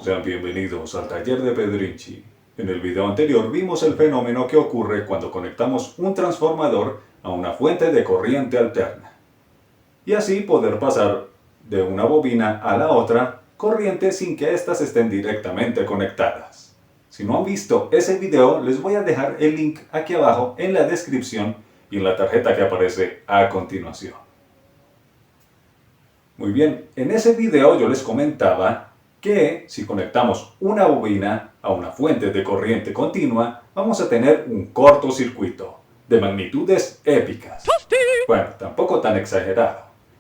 Sean bienvenidos al taller de Pedrinchi. En el video anterior vimos el fenómeno que ocurre cuando conectamos un transformador a una fuente de corriente alterna. Y así poder pasar de una bobina a la otra corriente sin que éstas estén directamente conectadas. Si no han visto ese video, les voy a dejar el link aquí abajo en la descripción y en la tarjeta que aparece a continuación. Muy bien, en ese video yo les comentaba que si conectamos una bobina a una fuente de corriente continua, vamos a tener un cortocircuito de magnitudes épicas. Bueno, tampoco tan exagerado.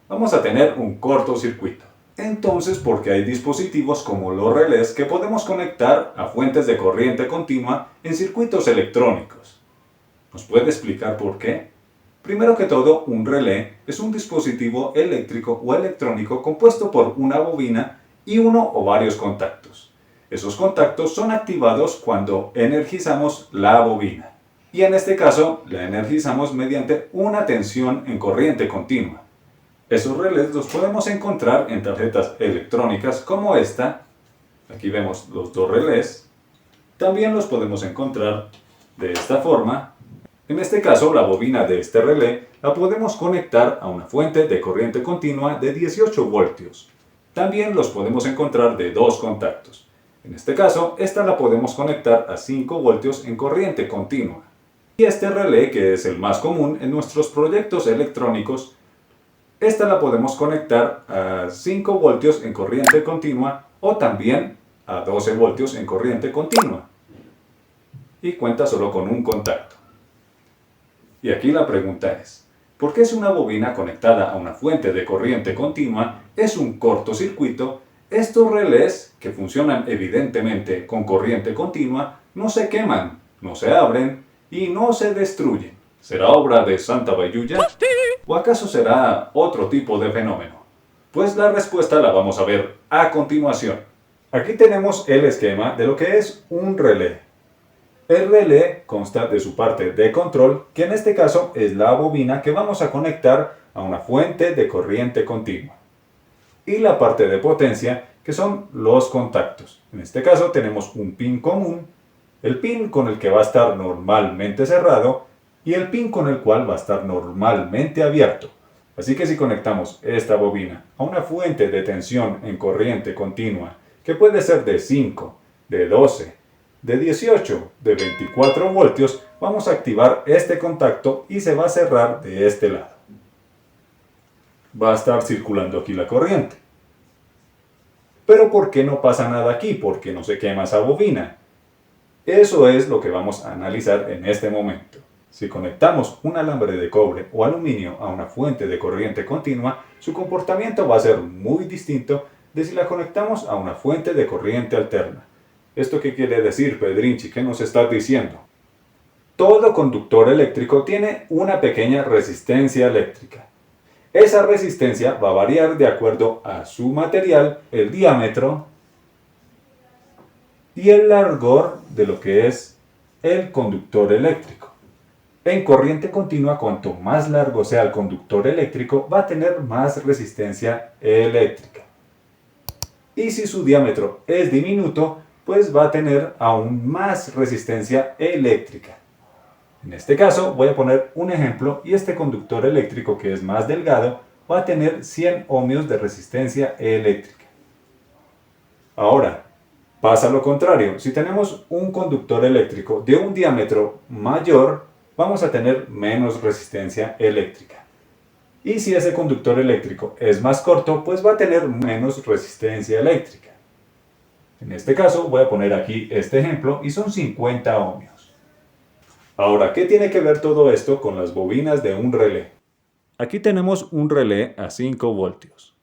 Vamos a tener un cortocircuito. Entonces, porque hay dispositivos como los relés que podemos conectar a fuentes de corriente continua en circuitos electrónicos. ¿Nos puede explicar por qué? Primero que todo, un relé es un dispositivo eléctrico o electrónico compuesto por una bobina y uno o varios contactos. Esos contactos son activados cuando energizamos la bobina. Y en este caso, la energizamos mediante una tensión en corriente continua. Esos relés los podemos encontrar en tarjetas electrónicas como esta. Aquí vemos los dos relés. También los podemos encontrar de esta forma. En este caso, la bobina de este relé la podemos conectar a una fuente de corriente continua de 18 voltios. También los podemos encontrar de dos contactos. En este caso, esta la podemos conectar a 5 voltios en corriente continua. Y este relé, que es el más común en nuestros proyectos electrónicos, esta la podemos conectar a 5 voltios en corriente continua o también a 12 voltios en corriente continua. Y cuenta solo con un contacto. Y aquí la pregunta es, ¿por qué si una bobina conectada a una fuente de corriente continua es un cortocircuito, estos relés, que funcionan evidentemente con corriente continua, no se queman, no se abren y no se destruyen? ¿Será obra de Santa Bayuya? ¿O acaso será otro tipo de fenómeno? Pues la respuesta la vamos a ver a continuación. Aquí tenemos el esquema de lo que es un relé. El relé consta de su parte de control, que en este caso es la bobina que vamos a conectar a una fuente de corriente continua. Y la parte de potencia, que son los contactos. En este caso tenemos un pin común, el pin con el que va a estar normalmente cerrado y el pin con el cual va a estar normalmente abierto. Así que si conectamos esta bobina a una fuente de tensión en corriente continua, que puede ser de 5, de 12, de 18, de 24 voltios, vamos a activar este contacto y se va a cerrar de este lado. Va a estar circulando aquí la corriente. Pero ¿por qué no pasa nada aquí? ¿Por qué no se quema esa bobina? Eso es lo que vamos a analizar en este momento. Si conectamos un alambre de cobre o aluminio a una fuente de corriente continua, su comportamiento va a ser muy distinto de si la conectamos a una fuente de corriente alterna. ¿Esto qué quiere decir, Pedrinchi? ¿Qué nos estás diciendo? Todo conductor eléctrico tiene una pequeña resistencia eléctrica. Esa resistencia va a variar de acuerdo a su material, el diámetro y el largor de lo que es el conductor eléctrico. En corriente continua, cuanto más largo sea el conductor eléctrico, va a tener más resistencia eléctrica. Y si su diámetro es diminuto, pues va a tener aún más resistencia eléctrica. En este caso voy a poner un ejemplo y este conductor eléctrico, que es más delgado, va a tener 100 ohmios de resistencia eléctrica. Ahora, pasa lo contrario. Si tenemos un conductor eléctrico de un diámetro mayor, vamos a tener menos resistencia eléctrica. Y si ese conductor eléctrico es más corto, pues va a tener menos resistencia eléctrica. En este caso voy a poner aquí este ejemplo y son 50 ohmios. Ahora, ¿qué tiene que ver todo esto con las bobinas de un relé? Aquí tenemos un relé a 5 voltios.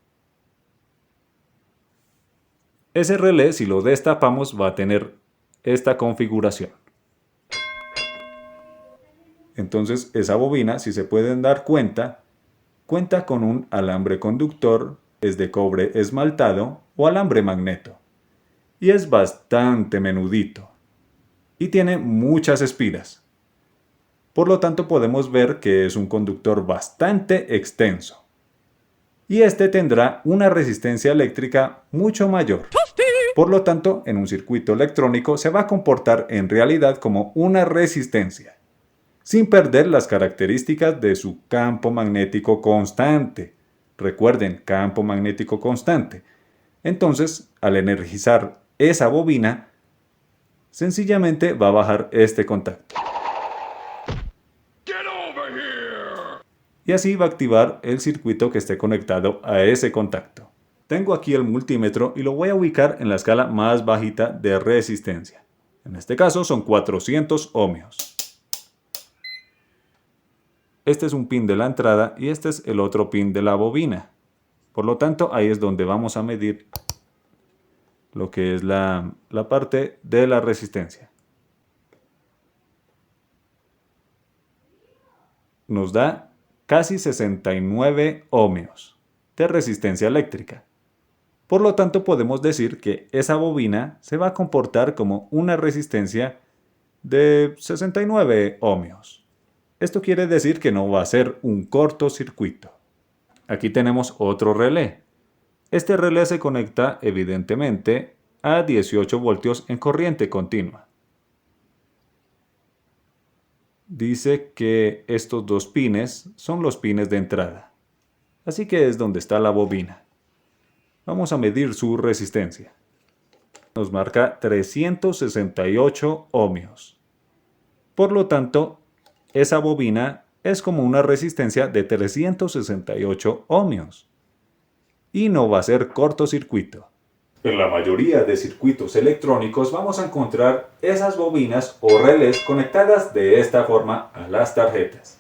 Ese relé, si lo destapamos, va a tener esta configuración. Entonces, esa bobina, si se pueden dar cuenta, cuenta con un alambre conductor, es de cobre esmaltado o alambre magneto. Y es bastante menudito. Y tiene muchas espiras. Por lo tanto, podemos ver que es un conductor bastante extenso. Y este tendrá una resistencia eléctrica mucho mayor. Por lo tanto, en un circuito electrónico se va a comportar en realidad como una resistencia, sin perder las características de su campo magnético constante. Recuerden, campo magnético constante. Entonces, al energizar esa bobina, sencillamente va a bajar este contacto. Y así va a activar el circuito que esté conectado a ese contacto. Tengo aquí el multímetro y lo voy a ubicar en la escala más bajita de resistencia. En este caso son 400 ohmios. Este es un pin de la entrada y este es el otro pin de la bobina. Por lo tanto, ahí es donde vamos a medir lo que es la parte de la resistencia. Nos da casi 69 ohmios de resistencia eléctrica. Por lo tanto, podemos decir que esa bobina se va a comportar como una resistencia de 69 ohmios. Esto quiere decir que no va a ser un cortocircuito. Aquí tenemos otro relé. Este relé se conecta evidentemente a 18 voltios en corriente continua. Dice que estos dos pines son los pines de entrada. Así que es donde está la bobina. Vamos a medir su resistencia. Nos marca 368 ohmios. Por lo tanto, esa bobina es como una resistencia de 368 ohmios. Y no va a ser cortocircuito. En la mayoría de circuitos electrónicos vamos a encontrar esas bobinas o relés conectadas de esta forma a las tarjetas.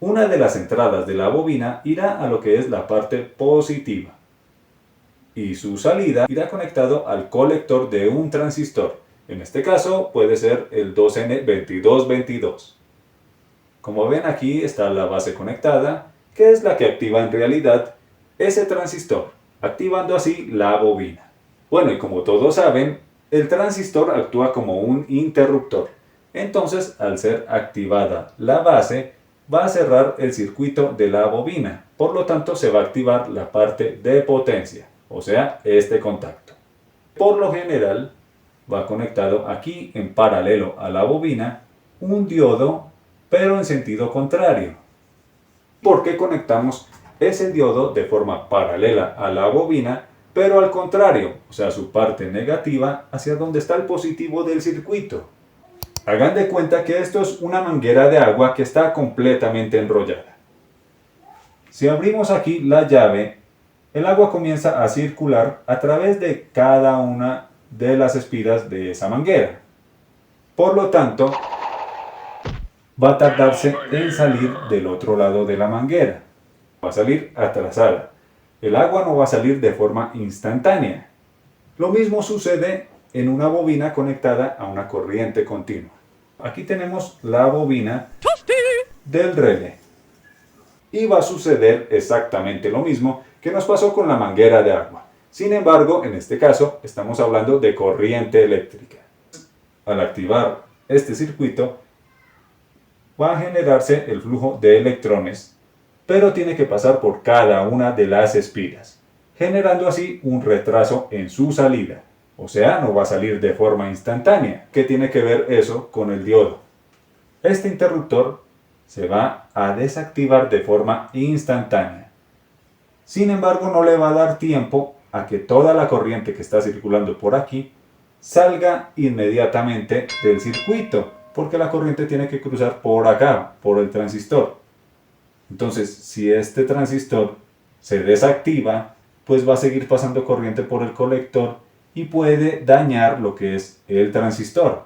Una de las entradas de la bobina irá a lo que es la parte positiva y su salida irá conectado al colector de un transistor. En este caso puede ser el 2N2222. Como ven, aquí está la base conectada, que es la que activa en realidad ese transistor, activando así la bobina. Bueno, y como todos saben, el transistor actúa como un interruptor. Entonces, al ser activada la base, va a cerrar el circuito de la bobina. Por lo tanto, se va a activar la parte de potencia, o sea, este contacto. Por lo general, va conectado aquí en paralelo a la bobina un diodo, pero en sentido contrario. ¿Por qué conectamos ese diodo de forma paralela a la bobina, pero al contrario, o sea, su parte negativa hacia donde está el positivo del circuito? Hagan de cuenta que esto es una manguera de agua que está completamente enrollada. Si abrimos aquí la llave, el agua comienza a circular a través de cada una de las espiras de esa manguera. Por lo tanto, va a tardarse en salir del otro lado de la manguera. Va a salir atrasada. El agua no va a salir de forma instantánea. Lo mismo sucede en una bobina conectada a una corriente continua. Aquí tenemos la bobina del relé. Y va a suceder exactamente lo mismo que nos pasó con la manguera de agua. Sin embargo, en este caso, estamos hablando de corriente eléctrica. Al activar este circuito, va a generarse el flujo de electrones, pero tiene que pasar por cada una de las espiras, generando así un retraso en su salida. O sea, no va a salir de forma instantánea. ¿Qué tiene que ver eso con el diodo? Este interruptor se va a desactivar de forma instantánea. Sin embargo, no le va a dar tiempo a que toda la corriente que está circulando por aquí salga inmediatamente del circuito, porque la corriente tiene que cruzar por acá, por el transistor. Entonces, si este transistor se desactiva, pues va a seguir pasando corriente por el colector y puede dañar lo que es el transistor.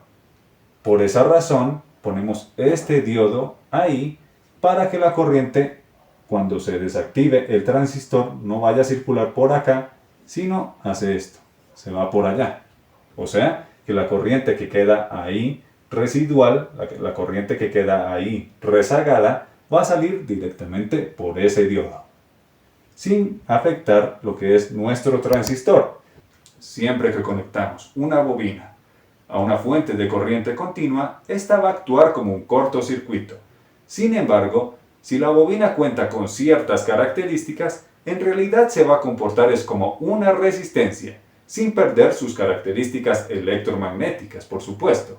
Por esa razón, ponemos este diodo ahí para que la corriente, cuando se desactive el transistor, no vaya a circular por acá, sino hace esto, se va por allá. O sea, que la corriente que queda ahí residual, la corriente que queda ahí rezagada, va a salir directamente por ese diodo, sin afectar lo que es nuestro transistor. Siempre que conectamos una bobina a una fuente de corriente continua, esta va a actuar como un cortocircuito. Sin embargo, si la bobina cuenta con ciertas características, en realidad se va a comportar es como una resistencia, sin perder sus características electromagnéticas, por supuesto.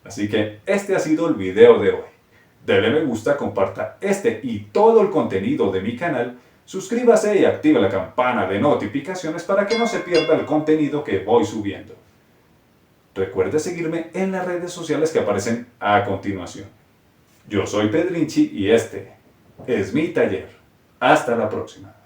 Así que este ha sido el video de hoy. Dele me gusta, comparta este y todo el contenido de mi canal, suscríbase y active la campana de notificaciones para que no se pierda el contenido que voy subiendo. Recuerde seguirme en las redes sociales que aparecen a continuación. Yo soy Pedrinchi y este es mi taller. Hasta la próxima.